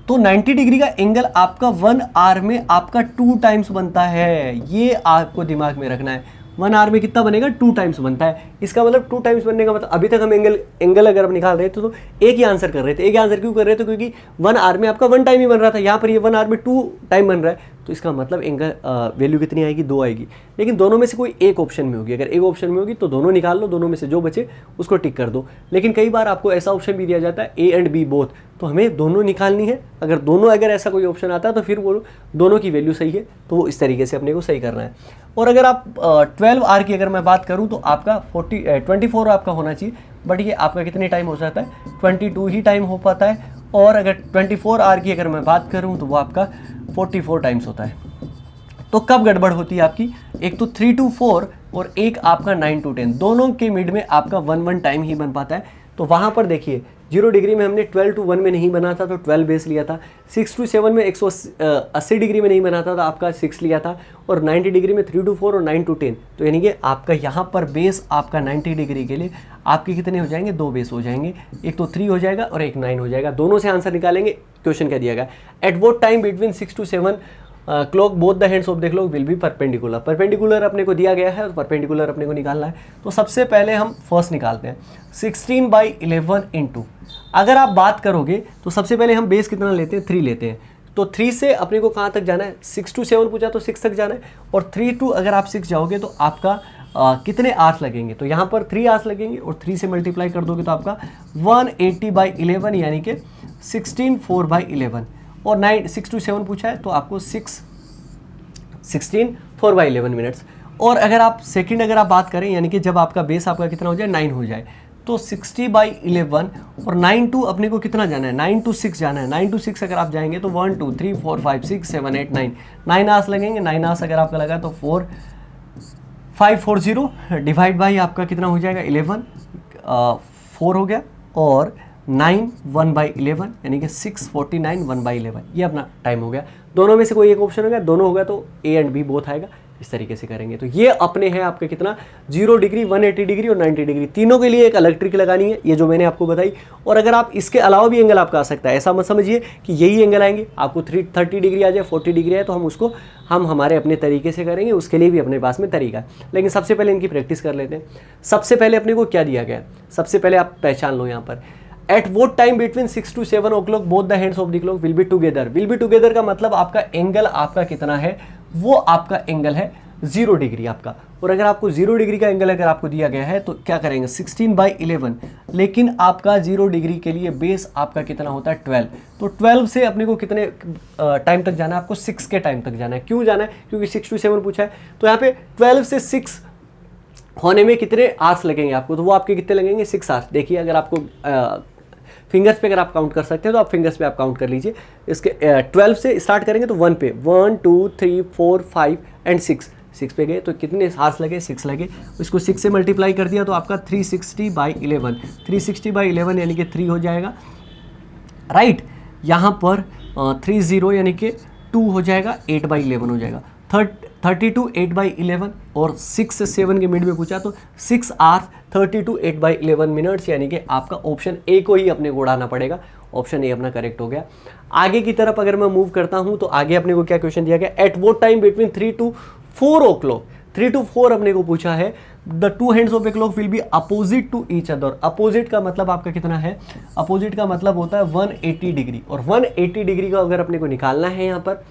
तो 90 डिग्री का एंगल आपका 1 आवर में आपका 2 टाइम्स बनता है, ये आपको दिमाग में रखना है। 1 आवर में कितना बनेगा, 2 टाइम्स बनता है। इसका मतलब 2 टाइम्स बनने का मतलब अभी तक हम एंगल अगर हम निकाल रहे थे तो एक ही आंसर कर रहे थे। एक ही आंसर क्यों कर रहे थे, क्योंकि 1 आवर में आपका 1 टाइम ही बन रहा था, यहाँ पर ये 1 आवर में 2 टाइम बन रहा है। तो इसका मतलब एंगल वैल्यू कितनी आएगी, 2 आएगी। लेकिन दोनों में से कोई एक ऑप्शन में होगी, अगर एक ऑप्शन में होगी तो दोनों निकाल लो, दोनों में से जो बचे उसको टिक कर दो। लेकिन कई बार आपको ऐसा ऑप्शन भी दिया जाता है ए एंड बी बोथ, तो हमें दोनों निकालनी है। अगर ऐसा कोई ऑप्शन आता है तो फिर वो दोनों की वैल्यू सही है, तो वो इस तरीके से अपने को सही करना है। और अगर आप 12 आवर की अगर मैं बात करूं तो आपका 24 आपका होना चाहिए, बट ये आपका कितने टाइम हो जाता है, 22 ही टाइम हो पाता है। और अगर 24 आवर की अगर मैं बात करूं तो वो आपका 44 टाइम्स होता है। तो कब गड़बड़ होती है आपकी, एक तो 3 to 4 और एक आपका 9 to 10, दोनों के मिड में आपका 1 टाइम ही बन पाता है। तो वहाँ पर देखिए 0 डिग्री में हमने 12 to 1 में नहीं बना था तो 12 बेस लिया था, 6 to 7 में 180 डिग्री में नहीं बना था तो आपका 6 लिया था, और 90 डिग्री में 3 to 4 और 9 to 10। तो यानी कि आपका यहाँ पर बेस आपका 90 डिग्री के लिए आपके कितने हो जाएंगे, 2 बेस हो जाएंगे, एक तो 3 हो जाएगा और एक 9 हो जाएगा। दोनों से आंसर निकालेंगे। क्वेश्चन क्या दिया गया, at what time between 6 to 7 clock both the hands of the clock will be perpendicular. Perpendicular अपने को दिया गया है और परपेंडिकुलर अपने को निकालना है। तो सबसे पहले हम फर्स्ट निकालते हैं, 16/11 इंटू, अगर आप बात करोगे तो सबसे पहले हम बेस कितना लेते हैं, 3 लेते हैं। तो 3 से अपने को कहाँ तक जाना है, 6 to 7 पूछा तो 6 तक जाना है, और 3 to अगर आप 6 जाओगे तो आपका कितने आवर्स लगेंगे, तो यहाँ पर 3 आवर्स लगेंगे, और 3 से मल्टीप्लाई कर दोगे तो आपका 180/11 यानी कि 16 4/11, और 6 to 7 पूछा है तो आपको 16 4/11 मिनट्स। और अगर आप सेकंड अगर आप बात करें यानी कि जब आपका बेस आपका कितना हो जाए, 9 हो जाए, तो 60/11 और 9 to अपने को कितना जाना है, 9 to 6 जाना है। 9 to 6 अगर आप जाएंगे तो 1 2 3 4 5 6 7 8 9 आवर्स लगेंगे। 9 आवर्स अगर आपका लगा तो 4540 डिवाइड बाई आपका कितना हो जाएगा, 11 4 हो गया, और 9 1/11 यानी कि 649 1/11, ये अपना टाइम हो गया। दोनों में से कोई एक ऑप्शन हो गया, दोनों होगा तो ए एंड बी बोथ आएगा। इस तरीके से करेंगे तो ये अपने हैं आपके कितना, 0 डिग्री 180 डिग्री और 90 डिग्री, तीनों के लिए एक अलग ट्रिक लगानी है, ये जो मैंने आपको बताई। और अगर आप इसके अलावा भी एंगल आपका आ सकता है, ऐसा मत समझिए कि यही एंगल आएंगे, आपको 30 डिग्री आ जाए, 40 डिग्री आए, तो हम उसको हमारे अपने तरीके से करेंगे, उसके लिए भी अपने पास में तरीका है। लेकिन सबसे पहले इनकी प्रैक्टिस कर लेते हैं। सबसे पहले अपने को क्या दिया गया, सबसे पहले आप पहचान लो यहाँ पर, at what time between 6 to 7 o'clock both the hands of the clock will be together. Will be together का मतलब आपका एंगल आपका कितना है, वो आपका एंगल है 0 डिग्री आपका। और अगर आपको 0 डिग्री का एंगल अगर आपको दिया गया है तो क्या करेंगे, 16/11, लेकिन आपका 0 डिग्री के लिए बेस आपका कितना होता है, 12। तो 12 से अपने को कितने टाइम तक जाना है, आपको 6 के टाइम तक जाना है। क्यों जाना है, क्योंकि 6 to 7 पूछा है, तो यहाँ पे 12 से 6 होने में कितने आवर्स लगेंगे आपको, तो वो आपके कितने लगेंगे, 6 आवर्स। देखिए अगर आपको फिंगर्स पे अगर आप काउंट कर सकते हैं तो आप फिंगर्स पे आप काउंट कर लीजिए। इसके 12 से स्टार्ट करेंगे तो 1 पे 1 2 3 4 5 एंड 6 पे गए तो कितने हार्स लगे, 6 लगे। इसको 6 से मल्टीप्लाई कर दिया तो आपका 360/11, 360/11 यानी कि 3 हो जाएगा, राइट। यहाँ पर 30 यानी कि 2 हो जाएगा, 8/11 हो जाएगा। 32 8/11 और 6 से 7 के मिड में पूछा तो 6 आवर्स 32 8/11 मिनट्स, यानी कि आपका ऑप्शन ए को ही अपने को उड़ाना पड़ेगा। ऑप्शन ए अपना करेक्ट हो गया। आगे की तरफ अगर मैं मूव करता हूं तो आगे अपने को क्या क्वेश्चन दिया गया, एट वो time between 3 to 4 o'clock, 3 to 4 अपने को पूछा है, the two hands of a clock will be opposite to each other. Opposite का मतलब आपका कितना है, अपोजिट का मतलब होता है 180 डिग्री, और 180 डिग्री का अगर अपने को निकालना है यहाँ पर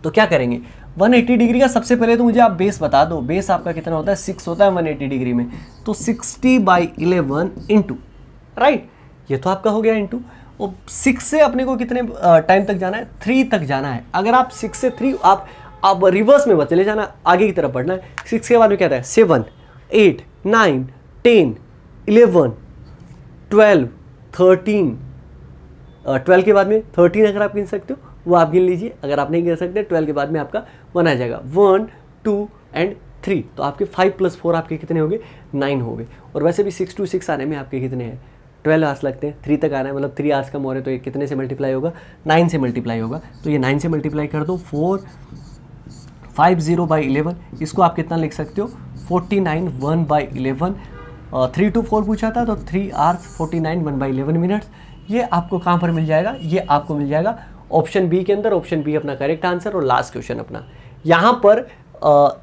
तो क्या करेंगे, 180 डिग्री का सबसे पहले तो मुझे आप बेस बता दो, बेस आपका कितना होता है, 6 होता है 180 डिग्री में, तो 60/11 इंटू, राइट, ये तो आपका हो गया इंटू। और 6 से अपने को कितने टाइम तक जाना है, 3 तक जाना है। अगर आप 6 से 3 आप रिवर्स में मत चले जाना, आगे की तरफ बढ़ना है। 6 के बाद में क्या आता है, 7 8 9 10 11 12 13, 12 के बाद में 13 अगर आप गिन सकते हो वो आप गिन लीजिए, अगर आप नहीं गिन सकते 12 के बाद में आपका 1 आ जाएगा, 1 2 एंड 3, तो आपके 5 + 4 आपके कितने हो गए, 9 हो गए। और वैसे भी 6 to 6 आने में आपके कितने हैं, 12 आवर्स लगते हैं, 3 तक आना है मतलब 3 आवर्स कम हो रहे, तो ये कितने से मल्टीप्लाई होगा, 9 से मल्टीप्लाई होगा। तो ये 9 से मल्टीप्लाई कर दो, 450/11, इसको आप कितना लिख सकते हो, 49 1/11। 3 to 4 पूछा था तो 3 आवर्स 49 1/11 मिनट्स। ये आपको कहाँ पर मिल जाएगा, ये आपको मिल जाएगा ऑप्शन बी के अंदर। ऑप्शन बी अपना करेक्ट आंसर। और लास्ट क्वेश्चन अपना यहाँ पर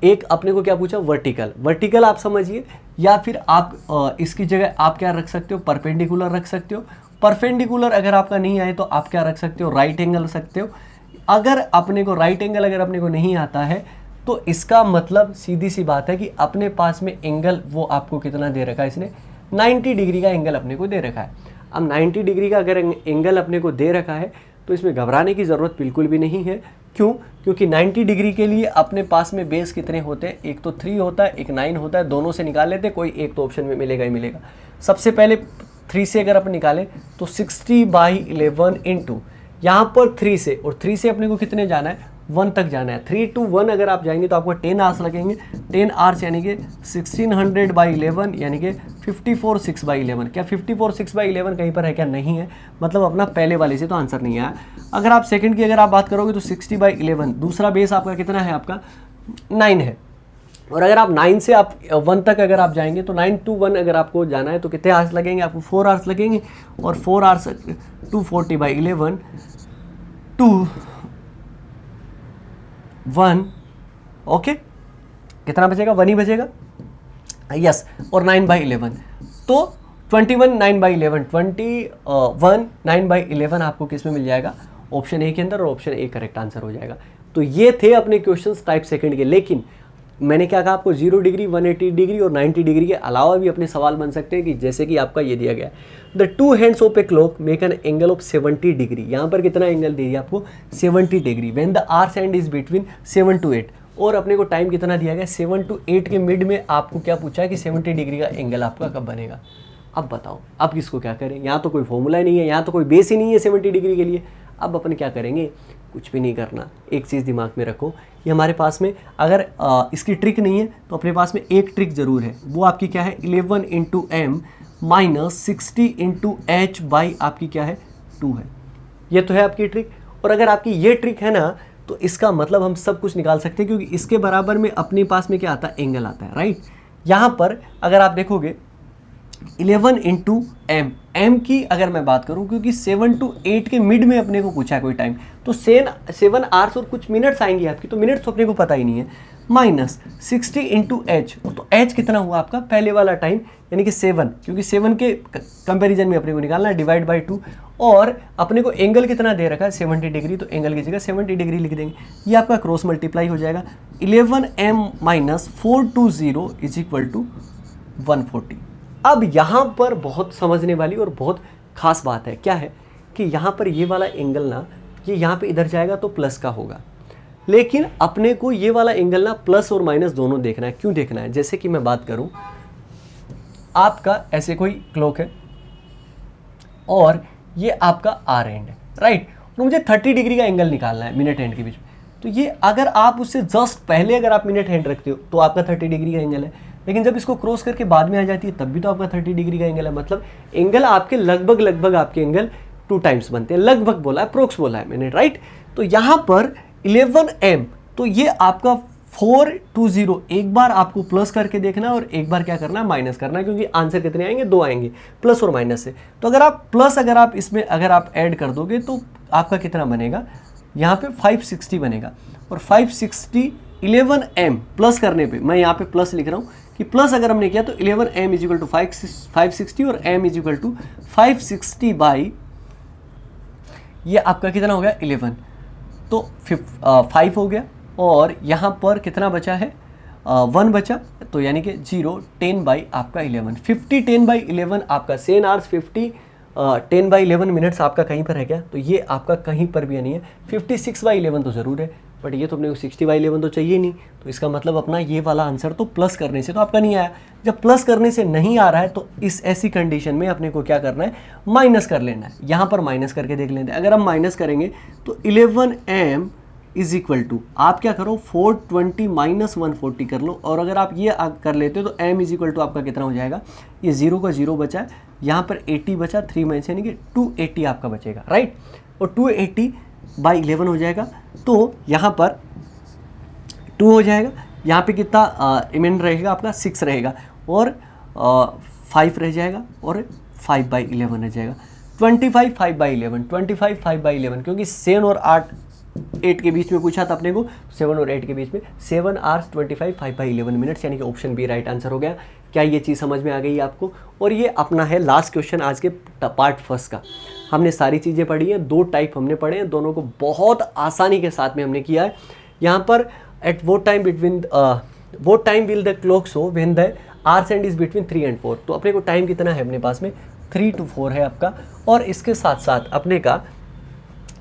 एक अपने को क्या पूछा, वर्टिकल। वर्टिकल आप समझिए, या फिर आप इसकी जगह आप क्या रख सकते हो, परपेंडिकुलर रख सकते हो। परपेंडिकुलर अगर आपका नहीं आए तो आप क्या रख सकते हो, राइट एंगल रख सकते हो। अगर अपने को राइट एंगल अगर अपने को नहीं आता है तो इसका मतलब सीधी सी बात है कि अपने पास में एंगल वो आपको कितना दे रखा है, इसने 90 डिग्री का एंगल अपने को दे रखा है। अब 90 डिग्री का अगर एंगल अपने को दे रखा है तो इसमें घबराने की ज़रूरत बिल्कुल भी नहीं है। क्यों, क्योंकि 90 डिग्री के लिए अपने पास में बेस कितने होते हैं, एक तो 3 होता है, एक 9 होता है, दोनों से निकाल लेते, कोई एक तो ऑप्शन में मिलेगा ही मिलेगा। सबसे पहले 3 से अगर अपन निकालें तो 60/11 इंटू यहाँ पर 3 से, और 3 से अपने को कितने जाना है, 1 तक जाना है। 3 to 1 अगर आप जाएंगे तो आपको 10 आवर्स लगेंगे। 10 आवर्स यानी कि 1600/11 यानी कि 54 6/11। क्या 54 6/11 कहीं पर है क्या, नहीं है, मतलब अपना पहले वाले से तो आंसर नहीं आया। अगर आप सेकंड की अगर आप बात करोगे तो 60/11, दूसरा बेस आपका कितना है, आपका 9 है। और अगर आप 9 से आप 1 तक अगर आप जाएंगे तो 9 to 1 अगर आपको जाना है तो कितने आवर्स लगेंगे, आपको 4 आवर्स लगेंगे। और 4 आवर्स 240/11 टू 1, ओके, कितना बचेगा, 1 ही बचेगा, यस। और 9/11 तो 21 9/11, 21 9/11 आपको किस में मिल जाएगा, ऑप्शन ए के अंदर, और ऑप्शन ए करेक्ट आंसर हो जाएगा। तो ये थे अपने क्वेश्चंस टाइप सेकंड के। लेकिन मैंने क्या कहा आपको, 0 डिग्री 180 डिग्री और 90 डिग्री के अलावा भी अपने सवाल बन सकते हैं, कि जैसे कि आपका ये दिया गया है, the two hands of a clock make an angle of 70 degree. यहाँ पर कितना एंगल दे दिया आपको, 70 degree, when the hours and is between 7 to 8। और अपने को टाइम कितना दिया गया, 7 to 8 के मिड में आपको क्या पूछा है कि 70 डिग्री का एंगल आपका कब बनेगा। अब बताओ, अब किसको क्या करें, यहाँ तो कोई फॉर्मूला ही नहीं है, यहाँ तो कोई बेस ही नहीं है 70 डिग्री के लिए। अब अपन क्या करेंगे, कुछ भी नहीं करना। एक चीज़ दिमाग में रखो, ये हमारे पास में अगर इसकी ट्रिक नहीं है तो अपने पास में एक ट्रिक ज़रूर है। वो आपकी क्या है, 11 × m - 60 × h बाई आपकी क्या है, 2 है। ये तो है आपकी ट्रिक। और अगर आपकी ये ट्रिक है ना तो इसका मतलब हम सब कुछ निकाल सकते हैं, क्योंकि इसके बराबर में अपने पास में क्या आता है, एंगल आता है, राइट। यहाँ पर अगर आप देखोगे 11 × m की अगर मैं बात करूं, क्योंकि 7 to 8 के मिड में अपने को पूछा है कोई टाइम, तो 7 आवर्स और कुछ मिनट्स आएंगे आपकी, तो मिनट्स तो अपने को पता ही नहीं है, -60 × h, तो h कितना हुआ आपका पहले वाला टाइम, यानी कि 7, क्योंकि 7 के कंपैरिजन में अपने को निकालना है, /2। और अपने को एंगल कितना दे रखा है, 70 डिग्री, तो एंगल की जगह 70 डिग्री लिख देंगे। ये आपका क्रॉस मल्टीप्लाई हो जाएगा, 11m - 420 = 140। अब यहाँ पर बहुत समझने वाली और बहुत खास बात है, क्या है कि यहाँ पर ये वाला एंगल ना, ये यहाँ पे इधर जाएगा तो प्लस का होगा, लेकिन अपने को ये वाला एंगल ना प्लस और माइनस दोनों देखना है। क्यों देखना है, जैसे कि मैं बात करूँ, आपका ऐसे कोई क्लॉक है और ये आपका आर एंड है, राइट। और मुझे 30 डिग्री का एंगल निकालना है मिनट हैंड के बीच में। तो ये अगर आप उससे जस्ट पहले अगर आप मिनट हैंड रखते हो तो आपका 30 डिग्री का एंगल है, लेकिन जब इसको क्रॉस करके बाद में आ जाती है तब भी तो आपका 30 डिग्री का एंगल है। मतलब एंगल आपके लगभग आपके एंगल 2 टाइम्स बनते हैं, लगभग बोला है, अप्रोक्स बोला है मैंने, राइट। तो यहाँ पर 11m, तो ये आपका 420, एक बार आपको प्लस करके देखना है और एक बार क्या करना है, माइनस करना है, क्योंकि आंसर कितने आएंगे, 2 आएंगे, प्लस और माइनस से। तो अगर आप प्लस अगर आप इसमें अगर आप ऐड कर दोगे तो आपका कितना बनेगा, यहाँ पे 560 बनेगा। और 560 11m प्लस करने पे, मैं यहाँ पे प्लस लिख रहा हूँ कि प्लस अगर हमने किया तो 11m इज इक्वल टू 560 और m is equal to 560 by, ये आपका कितना हो गया 11, तो 5 हो गया। और यहाँ पर कितना बचा है, 1 बचा, तो यानी कि 0, 10 बाई आपका 11, 50 10 बाई 11 आपका 10 आवर्स 50 10 बाई 11 मिनट्स आपका कहीं पर है क्या, तो ये आपका कहीं पर भी नहीं है। 56 बाई 11 तो ज़रूर है, बट ये तो अपने को 60 बाई 11 तो चाहिए नहीं, तो इसका मतलब अपना ये वाला आंसर तो प्लस करने से तो आपका नहीं आया। जब प्लस करने से नहीं आ रहा है तो इस ऐसी कंडीशन में अपने को क्या करना है, माइनस कर लेना है। यहाँ पर माइनस करके देख लेते हैं। अगर हम माइनस करेंगे तो 11m इज इक्वल टू, आप क्या करो 420 माइनस 140 कर लो, और अगर आप ये कर लेते हो तो m इज इक्वल टू आपका कितना हो जाएगा, ये 0 का 0 बचा है, यहाँ पर 80 बचा, 3 माइनस यानी कि 280 आपका बचेगा, राइट। और 280 बाई 11 हो जाएगा, तो यहाँ पर 2 हो जाएगा, यहाँ पे कितना रिमेंडर रहेगा आपका 6 रहेगा, और 5 रह जाएगा, और 5 बाई 11 रह जाएगा। 25 5 बाई 11, 25 5 बाई 11, क्योंकि 7 और 8 के बीच में पूछा था अपने को, 7 और 8 के बीच में 7 आवर्स 25 5 बाई 11 मिनट्स, यानी कि ऑप्शन बी राइट आंसर हो गया। क्या ये चीज़ समझ में आ गई आपको? और ये अपना है लास्ट क्वेश्चन आज के पार्ट फर्स्ट का। हमने सारी चीज़ें पढ़ी हैं, 2 टाइप हमने पढ़े हैं, दोनों को बहुत आसानी के साथ में हमने किया है। यहाँ पर एट वो टाइम बिटवीन वो time will the clock show when the hours and is between 3 and 4, तो अपने को टाइम कितना है अपने पास में 3 to 4 है आपका। और इसके साथ साथ अपने का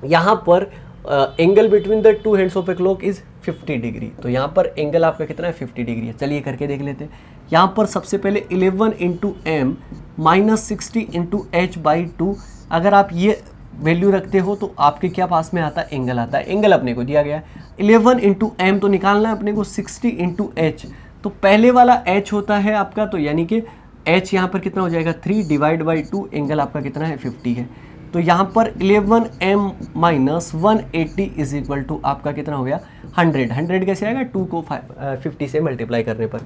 यहाँ पर angle between the 2 hands of a clock is 50 degree, तो यहाँ पर एंगल आपका कितना है 50 डिग्री है। चलिए करके देख लेते हैं। यहाँ पर सबसे पहले 11 into m minus 60 into h by 2, अगर आप ये वैल्यू रखते हो तो आपके क्या पास में आता है, एंगल आता है। एंगल अपने को दिया गया है 11 इंटू एम, तो निकालना है अपने को 60 इंटू एच, तो पहले वाला h होता है आपका, तो यानी कि h यहाँ पर कितना हो जाएगा 3 डिवाइड बाई 2, एंगल आपका कितना है 50 है। तो यहाँ पर 11m minus 180 is equal to आपका कितना हो गया 100। 100 कैसे आएगा, 2 को 50 से मल्टीप्लाई करने पर।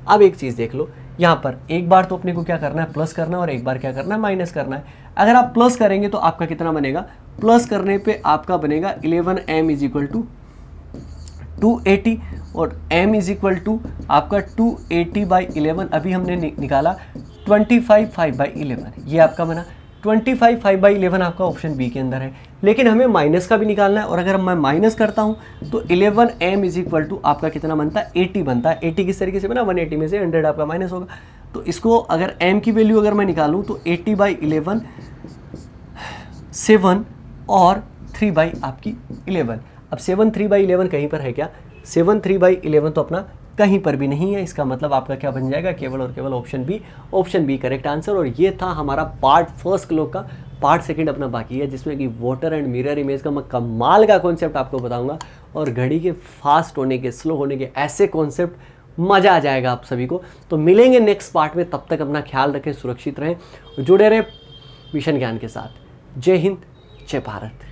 अब एक चीज़ देख लो, यहाँ पर एक बार तो अपने को क्या करना है, प्लस करना है, और एक बार क्या करना है, माइनस करना है। अगर आप प्लस करेंगे तो आपका कितना बनेगा, प्लस करने पे आपका बनेगा 11m इज इक्वल टू 280, और m इज इक्वल टू आपका 280 बाई 11, अभी हमने निकाला 25 5 बाई 11, ये आपका बना 25 5 बाई 11 आपका ऑप्शन बी के अंदर है। लेकिन हमें माइनस का भी निकालना है, और अगर मैं माइनस करता हूँ तो 11m इज इक्वल टू आपका कितना बनता है 80 बनता है। 80 किस तरीके से बना, 180 में से 100 आपका माइनस होगा, तो इसको अगर m की वैल्यू अगर मैं निकालूँ तो 80 बाई 11 7 और 3 बाई आपकी 11। अब 7 3 बाई 11 कहीं पर है क्या, 7 3 बाई 11 तो अपना कहीं पर भी नहीं है। इसका मतलब आपका क्या बन जाएगा, केवल और केवल ऑप्शन बी करेक्ट आंसर। और ये था हमारा पार्ट फर्स्ट क्लॉक का। पार्ट सेकंड अपना बाकी है, जिसमें कि वाटर एंड मिरर इमेज का मैं कमाल का कॉन्सेप्ट आपको बताऊंगा, और घड़ी के फास्ट होने के, स्लो होने के ऐसे कॉन्सेप्ट, मज़ा आ जाएगा आप सभी को। तो मिलेंगे नेक्स्ट पार्ट में, तब तक अपना ख्याल रखें, सुरक्षित रहें, जुड़े रहें मिशन ज्ञान के साथ। जय हिंद, जय भारत।